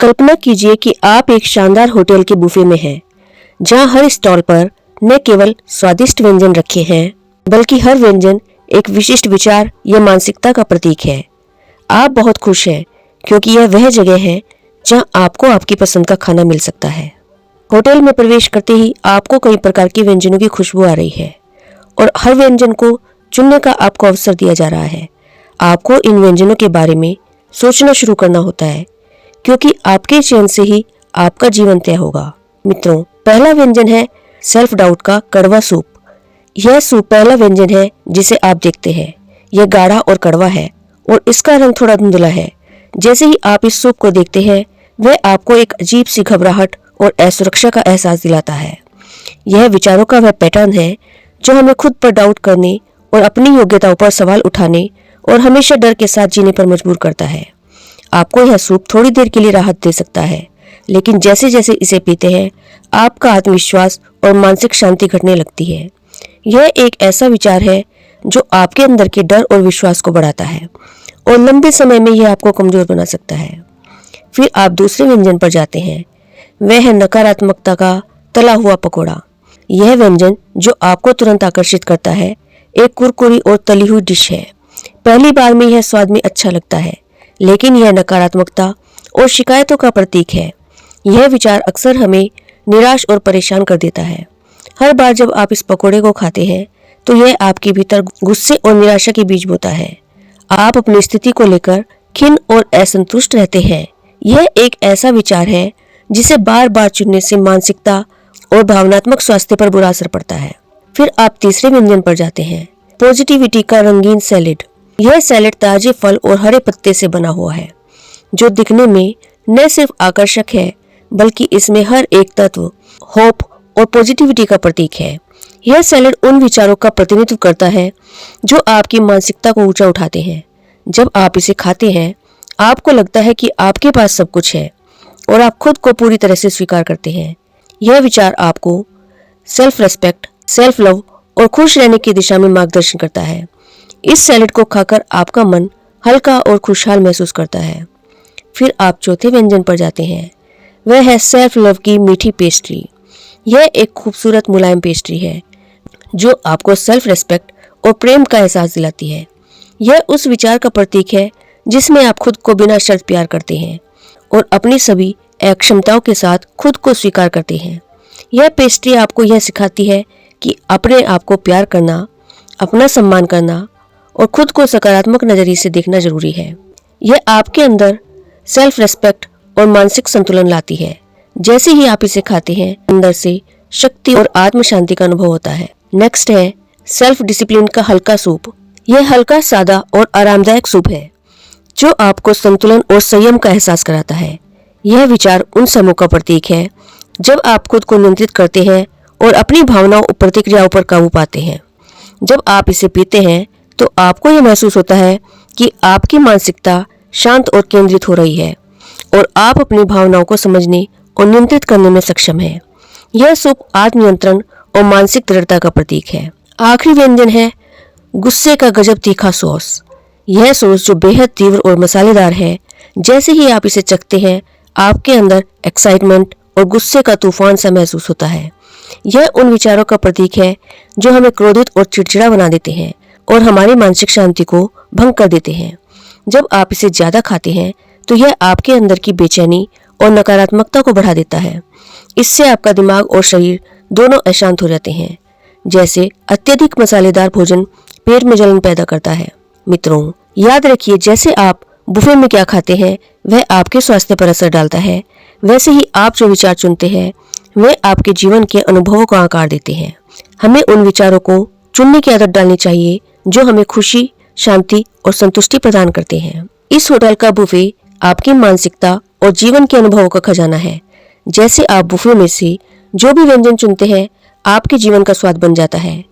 कल्पना कीजिए कि आप एक शानदार होटल के बुफे में हैं, जहां हर स्टॉल पर न केवल स्वादिष्ट व्यंजन रखे हैं, बल्कि हर व्यंजन एक विशिष्ट विचार या मानसिकता का प्रतीक है। आप बहुत खुश हैं क्योंकि यह वह जगह है जहां आपको आपकी पसंद का खाना मिल सकता है। होटल में प्रवेश करते ही आपको कई प्रकार के व्यंजनों की खुशबू आ रही है और हर व्यंजन को चुनने का आपको अवसर दिया जा रहा है। आपको इन व्यंजनों के बारे में सोचना शुरू करना होता है, क्योंकि आपके चयन से ही आपका जीवन तय होगा। मित्रों, पहला व्यंजन है सेल्फ डाउट का कड़वा सूप। यह सूप पहला व्यंजन है जिसे आप देखते हैं। यह गाढ़ा और कड़वा है और इसका रंग थोड़ा धुंधला है। जैसे ही आप इस सूप को देखते हैं, वह आपको एक अजीब सी घबराहट और असुरक्षा का एहसास दिलाता है। यह विचारों का वह पैटर्न है जो हमें खुद पर डाउट करने और अपनी योग्यताओं पर सवाल उठाने और हमेशा डर के साथ जीने पर मजबूर करता है। आपको यह सूप थोड़ी देर के लिए राहत दे सकता है, लेकिन जैसे जैसे इसे पीते हैं, आपका आत्मविश्वास और मानसिक शांति घटने लगती है। यह एक ऐसा विचार है जो आपके अंदर के डर और विश्वास को बढ़ाता है और लंबे समय में यह आपको कमजोर बना सकता है। फिर आप दूसरे व्यंजन पर जाते हैं। वह है नकारात्मकता का तला हुआ पकौड़ा। यह व्यंजन जो आपको तुरंत आकर्षित करता है, एक कुरकुरी और तली हुई डिश है। पहली बार में यह स्वाद में अच्छा लगता है, लेकिन यह नकारात्मकता और शिकायतों का प्रतीक है। यह विचार अक्सर हमें निराश और परेशान कर देता है। हर बार जब आप इस पकोड़े को खाते हैं, तो यह आपके भीतर गुस्से और निराशा के बीज बोता है। आप अपनी स्थिति को लेकर खिन्न और असंतुष्ट रहते हैं। यह एक ऐसा विचार है जिसे बार बार चुनने से मानसिकता और भावनात्मक स्वास्थ्य पर बुरा असर पड़ता है। फिर आप तीसरे व्यंजन पर जाते हैं, पॉजिटिविटी का रंगीन सैलेड। यह सैलेड ताजे फल और हरे पत्ते से बना हुआ है, जो दिखने में न सिर्फ आकर्षक है, बल्कि इसमें हर एक तत्व होप और पॉजिटिविटी का प्रतीक है। यह सैलेड उन विचारों का प्रतिनिधित्व करता है जो आपकी मानसिकता को ऊंचा उठाते हैं। जब आप इसे खाते हैं, आपको लगता है कि आपके पास सब कुछ है और आप खुद को पूरी तरह से स्वीकार करते हैं। यह विचार आपको सेल्फ रेस्पेक्ट, सेल्फ लव और खुश रहने की दिशा में मार्गदर्शन करता है। इस सैलेड को खाकर आपका मन हल्का और खुशहाल महसूस करता है। फिर आप चौथे व्यंजन पर जाते हैं। वह है सेल्फ लव की मीठी पेस्ट्री। यह एक खूबसूरत मुलायम पेस्ट्री है जो आपको सेल्फ रेस्पेक्ट और प्रेम का एहसास दिलाती है। यह उस विचार का प्रतीक है जिसमें आप खुद को बिना शर्त प्यार करते हैं और अपनी सभी अक्षमताओं के साथ खुद को स्वीकार करते हैं। यह पेस्ट्री आपको यह सिखाती है कि अपने आप को प्यार करना, अपना सम्मान करना और खुद को सकारात्मक नजरिए से देखना जरूरी है। यह आपके अंदर सेल्फ रेस्पेक्ट और मानसिक संतुलन लाती है। जैसे ही आप इसे खाते हैं, अंदर से शक्ति और आत्म शांति का अनुभव होता है। नेक्स्ट है सेल्फ डिसिप्लिन का हल्का सूप। यह हल्का, सादा और आरामदायक सूप है जो आपको संतुलन और संयम का एहसास कराता है। यह विचार उन समूह का प्रतीक है जब आप खुद को नियंत्रित करते हैं और अपनी भावनाओं और प्रतिक्रियाओं पर काबू पाते हैं। जब आप इसे पीते हैं, तो आपको यह महसूस होता है कि आपकी मानसिकता शांत और केंद्रित हो रही है और आप अपनी भावनाओं को समझने और नियंत्रित करने में सक्षम हैं। यह सूप आत्मनियंत्रण और मानसिक दृढ़ता का प्रतीक है। आखिरी व्यंजन है गुस्से का गजब तीखा सॉस। यह सॉस जो बेहद तीव्र और मसालेदार है, जैसे ही आप इसे चखते हैं, आपके अंदर एक्साइटमेंट और गुस्से का तूफान सा महसूस होता है। यह उन विचारों का प्रतीक है जो हमें क्रोधित और चिड़चिड़ा बना देते हैं और हमारी मानसिक शांति को भंग कर देते हैं। जब आप इसे ज्यादा खाते हैं, तो यह आपके अंदर की बेचैनी और नकारात्मकता को बढ़ा देता है। इससे आपका दिमाग और शरीर दोनों अशांत हो जाते हैं। जैसे अत्यधिक मसालेदार भोजन पेट में जलन पैदा करता है। मित्रों, याद रखिए, जैसे आप बुफे में क्या खाते हैं, वह आपके स्वास्थ्य पर असर डालता है। वैसे ही आप जो विचार चुनते हैं, वे आपके जीवन के अनुभवों को आकार देते हैं। हमें उन विचारों को चुनने की आदत डालनी चाहिए जो हमें खुशी, शांति और संतुष्टि प्रदान करते हैं। इस होटल का बुफे आपकी मानसिकता और जीवन के अनुभवों का खजाना है। जैसे आप बुफे में से जो भी व्यंजन चुनते हैं, आपके जीवन का स्वाद बन जाता है।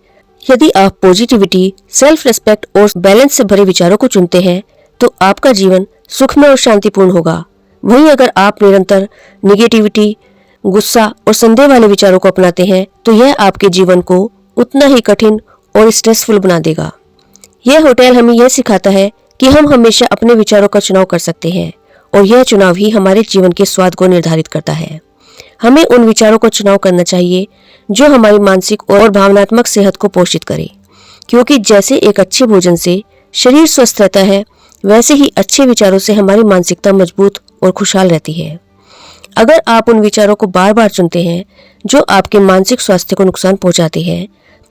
यदि आप पॉजिटिविटी, सेल्फ रेस्पेक्ट और बैलेंस से भरे विचारों को चुनते हैं, तो आपका जीवन सुखमय और शांतिपूर्ण होगा। वहीं अगर आप निरंतर निगेटिविटी, गुस्सा और संदेह वाले विचारों को अपनाते हैं, तो यह आपके जीवन को उतना ही कठिन और स्ट्रेसफुल बना देगा। यह होटल हमें यह सिखाता है कि हम हमेशा अपने विचारों का चुनाव कर सकते हैं और यह चुनाव ही हमारे जीवन के स्वाद को निर्धारित करता है। हमें उन विचारों को चुनाव करना चाहिए जो हमारी मानसिक और भावनात्मक सेहत को पोषित करे, क्योंकि जैसे एक अच्छे भोजन से शरीर स्वस्थ रहता है, वैसे ही अच्छे विचारों से हमारी मानसिकता मजबूत और खुशहाल रहती है। अगर आप उन विचारों को बार बार चुनते हैं जो आपके मानसिक स्वास्थ्य को नुकसान पहुंचाते हैं,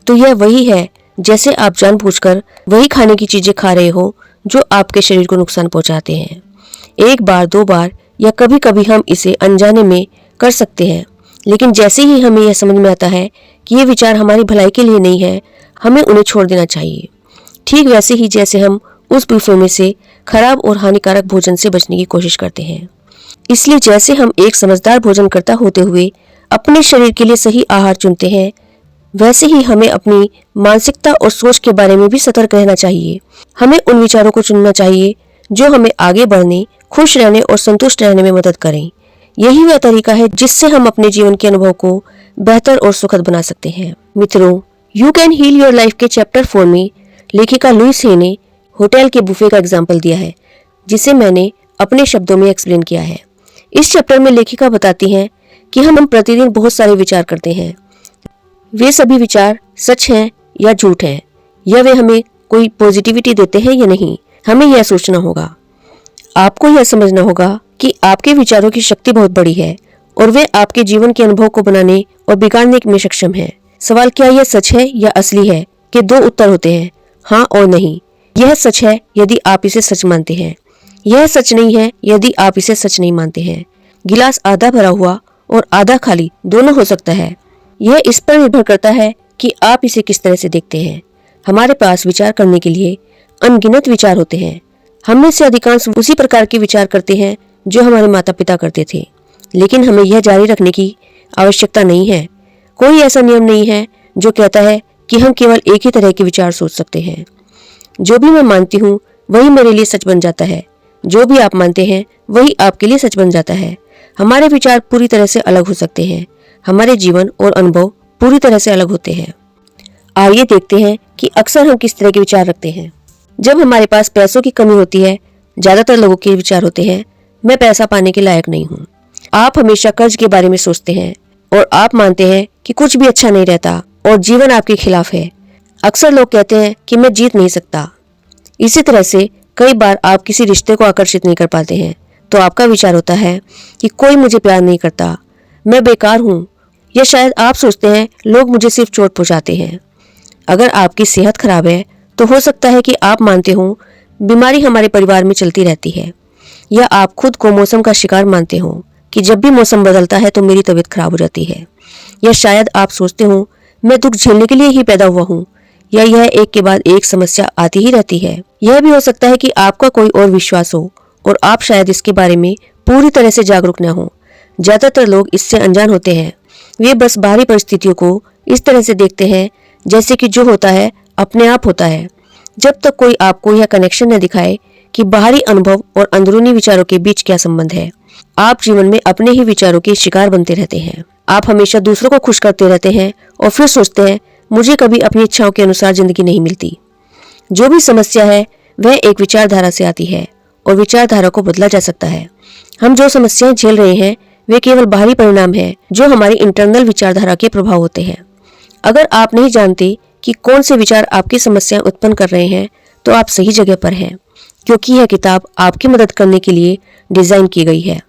तो यह वही है जैसे आप जानबूझकर वही खाने की चीजें खा रहे हो जो आपके शरीर को नुकसान पहुंचाते हैं। एक बार, दो बार या कभी कभी हम इसे अनजाने में कर सकते हैं, लेकिन जैसे ही हमें यह समझ में आता है कि ये विचार हमारी भलाई के लिए नहीं है, हमें उन्हें छोड़ देना चाहिए। ठीक वैसे ही जैसे हम उस बुफे में से खराब और हानिकारक भोजन से बचने की कोशिश करते हैं। इसलिए जैसे हम एक समझदार भोजन करता होते हुए अपने शरीर के लिए सही आहार चुनते हैं, वैसे ही हमें अपनी मानसिकता और सोच के बारे में भी सतर्क रहना चाहिए। हमें उन विचारों को चुनना चाहिए जो हमें आगे बढ़ने, खुश रहने और संतुष्ट रहने में मदद करें। यही वह तरीका है जिससे हम अपने जीवन के अनुभव को बेहतर और सुखद बना सकते हैं। मित्रों, you can heal your life के चैप्टर 4 में लेखिका लुइस हे ने होटल के बुफे का एग्जाम्पल दिया है, जिसे मैंने अपने शब्दों में एक्सप्लेन किया है। इस चैप्टर में लेखिका बताती हैं कि हम प्रतिदिन बहुत सारे विचार करते हैं। वे सभी विचार सच हैं या झूठ हैं, या वे हमें कोई पॉजिटिविटी देते हैं या नहीं। हमें यह सोचना होगा। आपको यह समझना होगा कि आपके विचारों की शक्ति बहुत बड़ी है और वे आपके जीवन के अनुभव को बनाने और बिगाड़ने में सक्षम है। सवाल क्या यह सच है या असली है कि दो उत्तर होते हैं, हाँ और नहीं। यह सच है यदि आप इसे सच मानते हैं, यह सच नहीं है यदि आप इसे सच नहीं मानते हैं। गिलास आधा भरा हुआ और आधा खाली दोनों हो सकता है। यह इस पर निर्भर करता है कि आप इसे किस तरह से देखते हैं। हमारे पास विचार करने के लिए अनगिनत विचार होते हैं। हम में से अधिकांश उसी प्रकार के विचार करते हैं जो हमारे माता पिता करते थे, लेकिन हमें यह जारी रखने की आवश्यकता नहीं है। कोई ऐसा नियम नहीं है जो कहता है कि हम केवल एक ही तरह के विचार सोच सकते हैं। जो भी मैं मानती हूँ वही मेरे लिए सच बन जाता है। जो भी आप मानते हैं वही आपके लिए सच बन जाता है। हमारे विचार पूरी तरह से अलग हो सकते हैं, हमारे जीवन और अनुभव पूरी तरह से अलग होते हैं। आइए देखते हैं कि अक्सर हम किस तरह के विचार रखते हैं। जब हमारे पास पैसों की कमी होती है, ज्यादातर लोगों के विचार होते हैं, मैं पैसा पाने के लायक नहीं हूँ। आप हमेशा कर्ज के बारे में सोचते हैं और आप मानते हैं कि कुछ भी अच्छा नहीं रहता और जीवन आपके खिलाफ है। अक्सर लोग कहते हैं कि मैं जीत नहीं सकता। इसी तरह से कई बार आप किसी रिश्ते को आकर्षित नहीं कर पाते हैं, तो आपका विचार होता है कि कोई मुझे प्यार नहीं करता, मैं बेकार हूँ, या शायद आप सोचते हैं लोग मुझे सिर्फ चोट पहुंचाते हैं। अगर आपकी सेहत खराब है तो हो सकता है कि आप मानते हो बीमारी हमारे परिवार में चलती रहती है, या आप खुद को मौसम का शिकार मानते हो कि जब भी मौसम बदलता है तो मेरी तबीयत खराब हो जाती है, या शायद आप सोचते हो मैं दुख झेलने के लिए ही पैदा हुआ हूँ, या यह एक के बाद एक समस्या आती ही रहती है। यह भी हो सकता है कि आपका कोई और विश्वास हो और आप शायद इसके बारे में पूरी तरह से जागरूक न हो। ज्यादातर लोग इससे अनजान होते हैं। वे बस बाहरी परिस्थितियों को इस तरह से देखते हैं जैसे कि जो होता है अपने आप होता है। जब तक कोई आपको यह कनेक्शन न दिखाए कि बाहरी अनुभव और अंदरूनी विचारों के बीच क्या संबंध है, आप जीवन में अपने ही विचारों के शिकार बनते रहते हैं। आप हमेशा दूसरों को खुश करते रहते हैं और फिर सोचते हैं मुझे कभी अपनी इच्छाओं के अनुसार जिंदगी नहीं मिलती। जो भी समस्या है वह एक विचारधारा से आती है और विचारधारा को बदला जा सकता है। हम जो समस्याएं झेल रहे हैं वे केवल बाहरी परिणाम है जो हमारी इंटरनल विचारधारा के प्रभाव होते हैं। अगर आप नहीं जानते कि कौन से विचार आपकी समस्याएं उत्पन्न कर रहे हैं, तो आप सही जगह पर हैं, क्योंकि यह किताब आपकी मदद करने के लिए डिजाइन की गई है।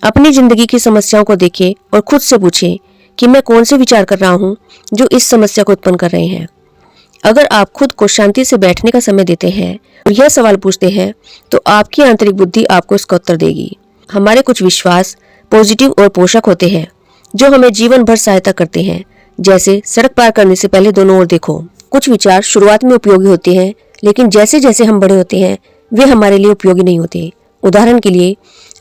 अपनी जिंदगी की समस्याओं को देखें और खुद से पूछें कि मैं कौन से विचार कर रहा हूँ जो इस समस्या को उत्पन्न कर रहे हैं। अगर आप खुद को शांति से बैठने का समय देते हैं और यह सवाल पूछते हैं, तो आपकी आंतरिक बुद्धि आपको इसका उत्तर देगी। हमारे कुछ विश्वास पॉजिटिव और पोषक होते हैं जो हमें जीवन भर सहायता करते हैं, जैसे सड़क पार करने से पहले दोनों ओर देखो। कुछ विचार शुरुआत में उपयोगी होते हैं, लेकिन जैसे जैसे हम बड़े होते हैं वे हमारे लिए उपयोगी नहीं होते। उदाहरण के लिए,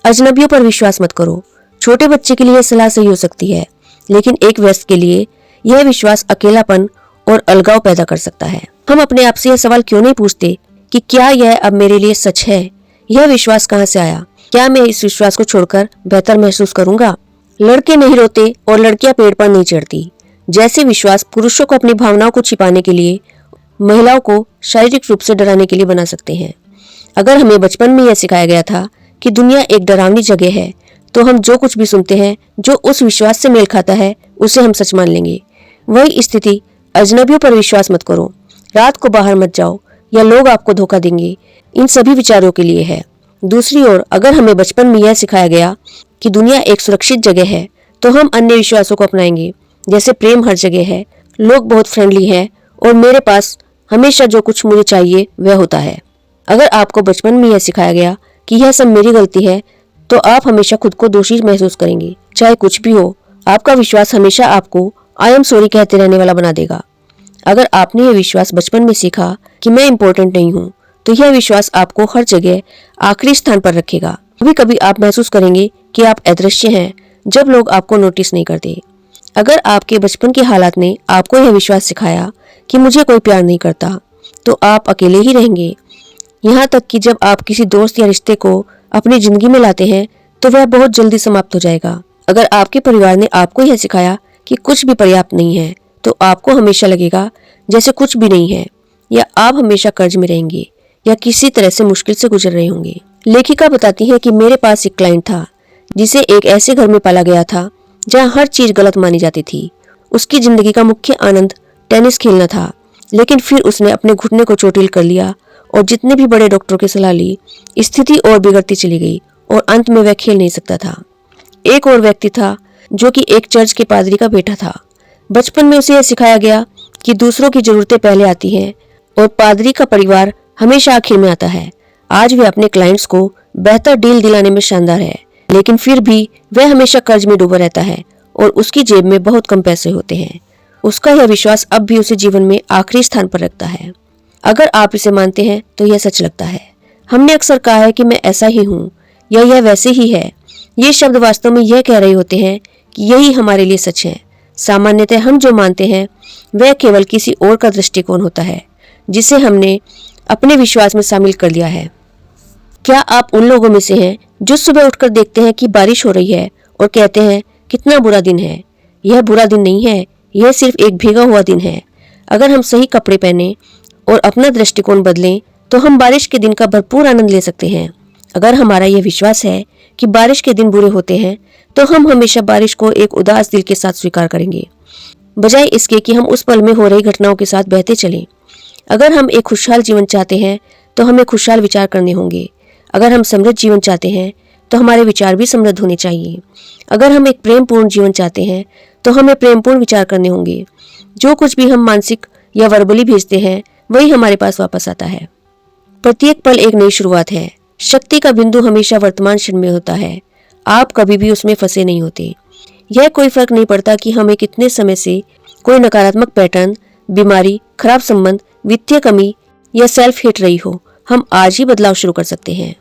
अजनबियों पर विश्वास मत करो। छोटे बच्चे के लिए यह सलाह सही हो सकती है, लेकिन एक वयस्क के लिए यह विश्वास अकेलापन और अलगाव पैदा कर सकता है। हम अपने आप से यह सवाल क्यों नहीं पूछते कि क्या यह अब मेरे लिए सच है? यह विश्वास कहाँ से आया? क्या मैं इस विश्वास को छोड़कर बेहतर महसूस करूंगा? लड़के नहीं रोते और लड़कियां पेड़ पर नहीं चढ़ती जैसे विश्वास पुरुषों को अपनी भावनाओं को छिपाने के लिए, महिलाओं को शारीरिक रूप से डराने के लिए बना सकते हैं। अगर हमें बचपन में यह सिखाया गया था कि दुनिया एक डरावनी जगह है, तो हम जो कुछ भी सुनते हैं, जो उस विश्वास से मेल खाता है, उसे हम सच मान लेंगे। वही स्थिति अजनबियों पर विश्वास मत करो, रात को बाहर मत जाओ या लोग आपको धोखा देंगे, इन सभी विचारों के लिए है। दूसरी ओर अगर हमें बचपन में यह सिखाया गया कि दुनिया एक सुरक्षित जगह है, तो हम अन्य विश्वासों को अपनाएंगे, जैसे प्रेम हर जगह है, लोग बहुत फ्रेंडली हैं और मेरे पास हमेशा जो कुछ मुझे चाहिए वह होता है। अगर आपको बचपन में यह सिखाया गया कि यह सब मेरी गलती है, तो आप हमेशा खुद को दोषी महसूस करेंगे। चाहे कुछ भी हो, आपका विश्वास हमेशा आपको आई एम सॉरी कहते रहने वाला बना देगा। अगर आपने यह विश्वास बचपन में सीखा कि मैं इम्पोर्टेंट नहीं हूँ, तो यह विश्वास आपको हर जगह आखिरी स्थान पर रखेगा। कभी कभी आप महसूस करेंगे कि आप अदृश्य हैं जब लोग आपको नोटिस नहीं करते। अगर आपके बचपन के हालात ने आपको यह विश्वास सिखाया कि मुझे कोई प्यार नहीं करता, तो आप अकेले ही रहेंगे। यहाँ तक कि जब आप किसी दोस्त या रिश्ते को अपनी जिंदगी में लाते हैं, तो वह बहुत जल्दी समाप्त हो जाएगा। अगर आपके परिवार ने आपको यह सिखाया कि कुछ भी पर्याप्त नहीं है, तो आपको हमेशा लगेगा जैसे कुछ भी नहीं है, या आप हमेशा कर्ज में रहेंगे या किसी तरह से मुश्किल से गुजर रहे होंगे। लेखिका बताती है कि मेरे पास एक क्लाइंट था जिसे एक ऐसे घर में पाला गया था जहाँ हर चीज गलत मानी जाती थी। उसकी जिंदगी का मुख्य आनंद टेनिस खेलना था, लेकिन फिर उसने अपने घुटने को चोटिल कर लिया और जितने भी बड़े डॉक्टरों की सलाह ली, स्थिति और बिगड़ती चली गई और अंत में वह खेल नहीं सकता था। एक और व्यक्ति था जो कि एक चर्च के पादरी का बेटा था। बचपन में उसे यह सिखाया गया कि दूसरों की जरूरतें पहले आती हैं और पादरी का परिवार हमेशा आखिर में आता है। आज वह अपने क्लाइंट्स को बेहतर डील दिलाने में शानदार है, लेकिन फिर भी वह हमेशा कर्ज में डूबा रहता है और उसकी जेब में बहुत कम पैसे होते हैं। उसका यह विश्वास अब भी उसे जीवन में आखिरी स्थान पर रखता है। अगर आप इसे मानते हैं तो यह सच लगता है। हमने अक्सर कहा है कि मैं ऐसा ही हूँ या यह वैसे ही है। ये शब्द वास्तव में यह कह रहे होते हैं कि यही हमारे लिए सच है। सामान्यतः हम जो मानते हैं वह केवल किसी और का दृष्टिकोण होता है जिसे हमने अपने विश्वास में शामिल कर लिया है। क्या आप उन लोगों में से हैं जो सुबह उठकर देखते हैं कि बारिश हो रही है और कहते हैं कितना बुरा दिन है? यह बुरा दिन नहीं है, यह सिर्फ एक भीगा हुआ दिन है। अगर हम सही कपड़े पहने और अपना दृष्टिकोण बदलें, तो हम बारिश के दिन का भरपूर आनंद ले सकते हैं। अगर हमारा यह विश्वास है कि बारिश के दिन बुरे होते हैं, तो हम हमेशा बारिश को एक उदास दिल के साथ स्वीकार करेंगे, बजाय इसके कि हम उस पल में हो रही घटनाओं के साथ बहते चलें। अगर हम एक खुशहाल जीवन चाहते हैं, तो हमें खुशहाल विचार करने होंगे। अगर हम समृद्ध जीवन चाहते हैं, तो हमारे विचार भी समृद्ध होने चाहिए। अगर हम एक प्रेमपूर्ण जीवन चाहते हैं, तो हमें प्रेमपूर्ण विचार करने होंगे। जो कुछ भी हम मानसिक या वर्बली भेजते हैं, वही हमारे पास वापस आता है। प्रत्येक पल एक नई शुरुआत है। शक्ति का बिंदु हमेशा वर्तमान क्षण में होता है। आप कभी भी उसमें फंसे नहीं होते। यह कोई फर्क नहीं पड़ता कि हमें कितने समय से कोई नकारात्मक पैटर्न, बीमारी, खराब संबंध, वित्तीय कमी या सेल्फ हिट रही हो, हम आज ही बदलाव शुरू कर सकते हैं।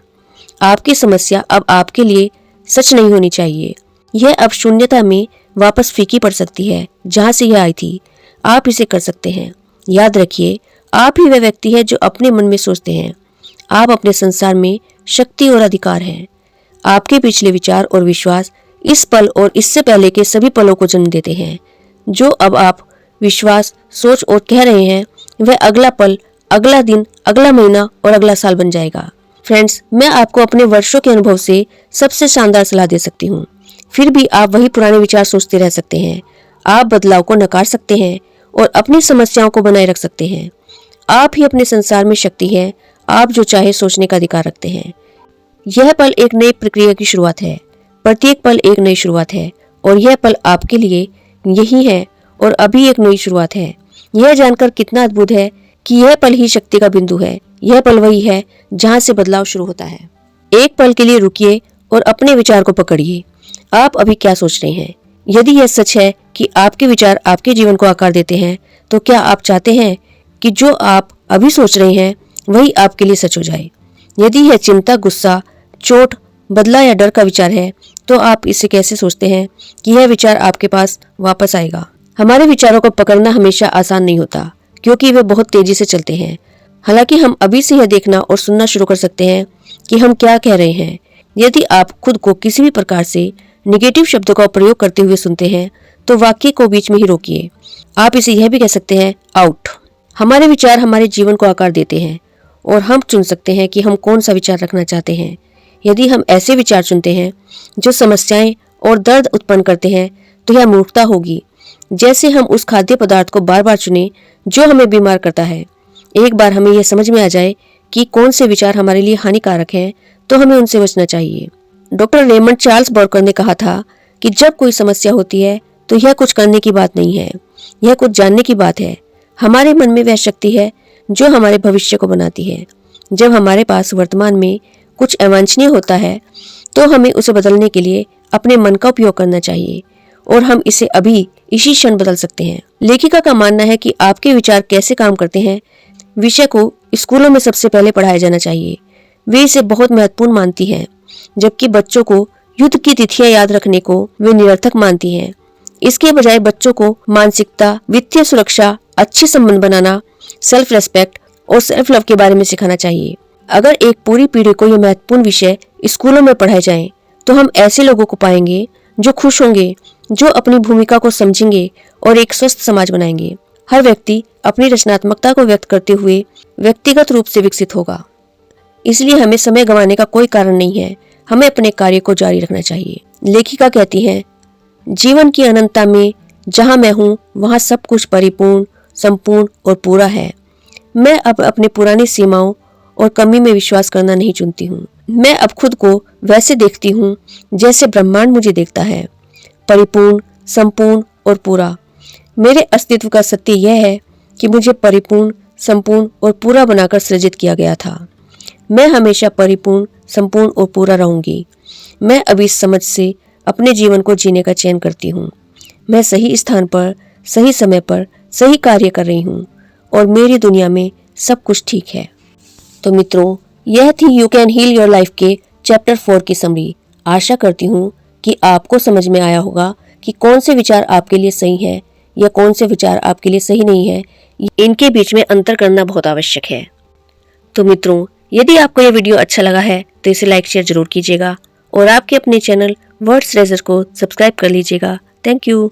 आपकी समस्या अब आपके लिए सच नहीं होनी चाहिए। यह अब शून्यता में वापस फीकी पड़ सकती है जहां से यह आई थी। आप इसे कर सकते हैं। याद रखिए, आप ही वह व्यक्ति है जो अपने मन में सोचते हैं। आप अपने संसार में शक्ति और अधिकार हैं। आपके पिछले विचार और विश्वास इस पल और इससे पहले के सभी पलों को जन्म देते हैं। जो अब आप विश्वास, सोच और कह रहे हैं, वह अगला पल, अगला दिन, अगला महीना और अगला साल बन जाएगा। फ्रेंड्स, मैं आपको अपने वर्षों के अनुभव से सबसे शानदार सलाह दे सकती हूँ। फिर भी आप वही पुराने विचार सोचते रह सकते हैं। आप बदलाव को नकार सकते हैं और अपनी समस्याओं को बनाए रख सकते हैं। आप ही अपने संसार में शक्ति है। आप जो चाहे सोचने का अधिकार रखते हैं। यह पल एक नई प्रक्रिया की शुरुआत है। प्रत्येक पल एक नई शुरुआत है और यह पल आपके लिए यही है और अभी एक नई शुरुआत है। यह जानकर कितना अद्भुत है कि यह पल ही शक्ति का बिंदु है। यह पल वही है जहां से बदलाव शुरू होता है। एक पल के लिए रुकिए और अपने विचार को पकड़िए। आप अभी क्या सोच रहे हैं? यदि यह सच है कि आपके विचार आपके जीवन को आकार देते हैं, तो क्या आप चाहते हैं कि जो आप अभी सोच रहे हैं वही आपके लिए सच हो जाए? यदि यह चिंता, गुस्सा, चोट, बदला या डर का विचार है, तो आप इसे कैसे सोचते हैं कि यह विचार आपके पास वापस आएगा? हमारे विचारों को पकड़ना हमेशा आसान नहीं होता, क्योंकि वे बहुत तेजी से चलते हैं। हालांकि हम अभी से यह देखना और सुनना शुरू कर सकते हैं कि हम क्या कह रहे हैं। यदि आप खुद को किसी भी प्रकार से निगेटिव शब्दों का प्रयोग करते हुए सुनते हैं, तो वाक्य को बीच में ही रोकिए। आप इसे यह भी कह सकते हैं, आउट। हमारे विचार हमारे जीवन को आकार देते हैं और हम चुन सकते हैं कि हम कौन सा विचार रखना चाहते हैं। यदि हम ऐसे विचार चुनते हैं जो समस्याएं और दर्द उत्पन्न करते हैं तो यह मूर्खता होगी। जैसे हम उस खाद्य पदार्थ को बार बार चुने जो हमें बीमार करता है। एक बार हमें यह समझ में आ जाए कि कौन से विचार हमारे लिए हानिकारक हैं तो हमें उनसे बचना चाहिए। डॉक्टर रेमंड चार्ल्स बॉर्कर ने कहा था कि जब कोई समस्या होती है तो यह कुछ करने की बात नहीं है, यह कुछ जानने की बात है। हमारे मन में वह शक्ति है जो हमारे भविष्य को बनाती है। जब हमारे पास वर्तमान में कुछ अवांछनीय होता है तो हमें उसे बदलने के लिए अपने मन का उपयोग करना चाहिए और हम इसे अभी इसी क्षण बदल सकते हैं। लेखिका का मानना है कि आपके विचार कैसे काम करते हैं विषय को स्कूलों में सबसे पहले पढ़ाया जाना चाहिए। वे इसे बहुत महत्वपूर्ण मानती हैं, जबकि बच्चों को युद्ध की तिथियां याद रखने को वे निरर्थक मानती हैं। इसके बजाय बच्चों को मानसिकता, वित्तीय सुरक्षा, अच्छे संबंध बनाना, सेल्फ रेस्पेक्ट और सेल्फ लव के बारे में सिखाना चाहिए। अगर एक पूरी पीढ़ी को ये महत्वपूर्ण विषय स्कूलों में पढ़ाए जाएं, तो हम ऐसे लोगों को पाएंगे जो खुश होंगे, जो अपनी भूमिका को समझेंगे और एक स्वस्थ समाज बनाएंगे। हर व्यक्ति अपनी रचनात्मकता को व्यक्त करते हुए व्यक्तिगत रूप से विकसित होगा। इसलिए हमें समय गंवाने का कोई कारण नहीं है, हमें अपने कार्य को जारी रखना चाहिए। लेखिका कहती है, जीवन की अनंतता में जहां मैं हूं वहां सब कुछ परिपूर्ण, संपूर्ण और पूरा है। मैं अब अपनी पुरानी सीमाओं और कमी में विश्वास करना नहीं चुनती हूँ। मैं अब खुद को वैसे देखती हूँ जैसे ब्रह्मांड मुझे देखता है, परिपूर्ण, संपूर्ण और पूरा। मेरे अस्तित्व का सत्य यह है कि मुझे परिपूर्ण, संपूर्ण और पूरा बनाकर सृजित किया गया था। मैं हमेशा परिपूर्ण, संपूर्ण और पूरा रहूंगी। मैं अब इस समझ से अपने जीवन को जीने का चयन करती हूँ। मैं सही स्थान पर, सही समय पर सही कार्य कर रही हूँ और मेरी दुनिया में सब कुछ ठीक है। तो मित्रों, यह थी you can heal your life के चैप्टर 4 की समरी। आशा करती हूँ कि आपको समझ में आया होगा कि कौन से विचार आपके लिए सही है या कौन से विचार आपके लिए सही नहीं है। इनके बीच में अंतर करना बहुत आवश्यक है। तो मित्रों, यदि आपको यह वीडियो अच्छा लगा है तो इसे लाइक शेयर जरूर कीजिएगा और आपके अपने चैनल वर्ड्स रेजर को सब्सक्राइब कर लीजिएगा। Thank you.